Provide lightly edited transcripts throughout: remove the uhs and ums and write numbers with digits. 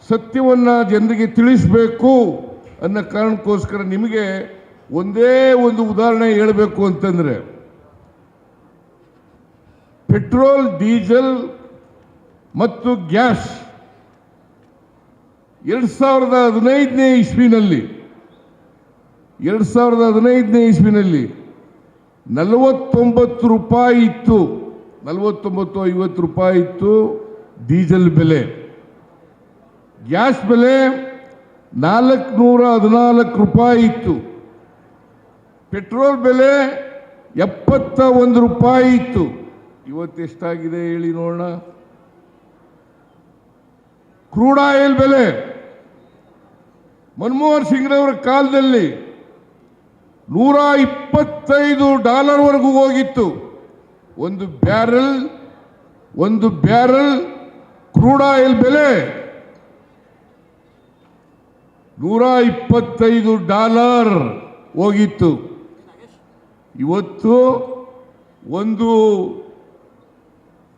ಸತ್ಯವನ್ನು ಜನರಿಗೆ ತಿಳಿಸಬೇಕು ಅನ್ನೋ ಕಾರಣಕ್ಕೋಸ್ಕರ ನಿಮಗೆ ಒಂದೇ ಒಂದು ಉದಾಹರಣೆ ಹೇಳಬೇಕು ಅಂತಂದರೆ, ಪೆಟ್ರೋಲ್, ಡೀಸೆಲ್ ಮತ್ತು ಗ್ಯಾಸ್ 2015ನೇ ಇಸ್ವಿನಲ್ಲಿ 49 ರೂಪಾಯಿ ಇತ್ತು, 49-50 ರೂಪಾಯಿ ಇತ್ತು ಡೀಸೆಲ್ ಬೆಲೆ. ಗ್ಯಾಸ್ ಬೆಲೆ 414 ರೂಪಾಯಿ ಇತ್ತು. ಪೆಟ್ರೋಲ್ ಬೆಲೆ 71 ರೂಪಾಯಿ ಇತ್ತು. ಇವತ್ತೆಷ್ಟಾಗಿದೆ ಹೇಳಿ ನೋಡೋಣ. ಕ್ರೂಡ್ ಆಯಿಲ್ ಬೆಲೆ ಮನಮೋಹನ್ ಸಿಂಗ್ರವರ ಕಾಲದಲ್ಲಿ $125 ಹೋಗಿತ್ತು. ಒಂದು ಬ್ಯಾರಲ್ ಕ್ರೂಡ್ ಆಯಿಲ್ ಬೆಲೆ $125 ಹೋಗಿತ್ತು. ಇವತ್ತು ಒಂದು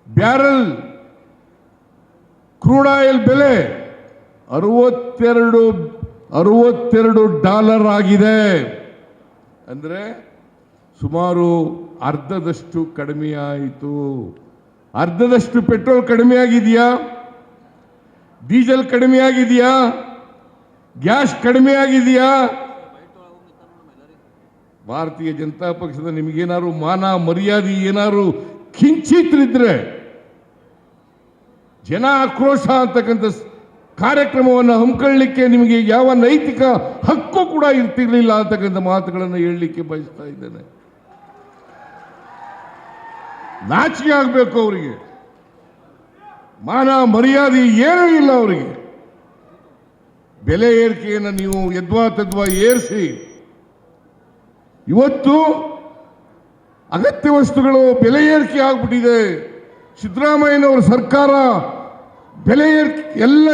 ಬ್ಯಾರಲ್ ಕ್ರೂಡ್ ಆಯಿಲ್ ಬೆಲೆ $62 ಆಗಿದೆ. ಅಂದರೆ ಸುಮಾರು ಅರ್ಧದಷ್ಟು ಕಡಿಮೆ ಆಯಿತು. ಅರ್ಧದಷ್ಟು ಪೆಟ್ರೋಲ್ ಕಡಿಮೆ ಆಗಿದೆಯಾ? ಡೀಸೆಲ್ ಕಡಿಮೆ ಆಗಿದೆಯಾ? ಗ್ಯಾಸ್ ಕಡಿಮೆ ಆಗಿದೆಯಾ? ಭಾರತೀಯ ಜನತಾ ಪಕ್ಷದ ನಿಮಗೇನಾದ್ರು ಮಾನ ಮರ್ಯಾದೆ ಏನಾದ್ರು ಕಿಂಚಿತ್ರಿದ್ರೆ ಜನ ಆಕ್ರೋಶ ಅಂತಕ್ಕಂಥ ಕಾರ್ಯಕ್ರಮವನ್ನು ಹಮ್ಮಿಕೊಳ್ಳಲಿಕ್ಕೆ ನಿಮಗೆ ಯಾವ ನೈತಿಕ ಹಕ್ಕು ಕೂಡ ಇರ್ತಿರ್ಲಿಲ್ಲ ಅಂತಕ್ಕಂಥ ಮಾತುಗಳನ್ನು ಹೇಳಲಿಕ್ಕೆ ಬಯಸ್ತಾ ಇದ್ದೇನೆ. ನಾಚಿಕೆ ಆಗಬೇಕು ಅವರಿಗೆ. ಮಾನ ಮರ್ಯಾದೆ ಏನೂ ಇಲ್ಲ ಅವರಿಗೆ. ಬೆಲೆ ಏರಿಕೆಯನ್ನು ನೀವು ಯದ್ವಾ ಏರಿಸಿ ಇವತ್ತು ಅಗತ್ಯ ವಸ್ತುಗಳು ಬೆಲೆ ಏರಿಕೆ ಆಗ್ಬಿಟ್ಟಿದೆ. ಸಿದ್ದರಾಮಯ್ಯನವರ ಸರ್ಕಾರ ಎಲ್ಲ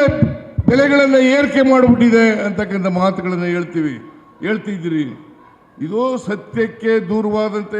ಬೆಲೆಗಳನ್ನು ಏರಿಕೆ ಮಾಡಿಬಿಟ್ಟಿದೆ ಅಂತಕ್ಕಂಥ ಮಾತುಗಳನ್ನು ಹೇಳ್ತಿದ್ದೀರಿ. ಇದು ಸತ್ಯಕ್ಕೆ ದೂರವಾದಂತೆ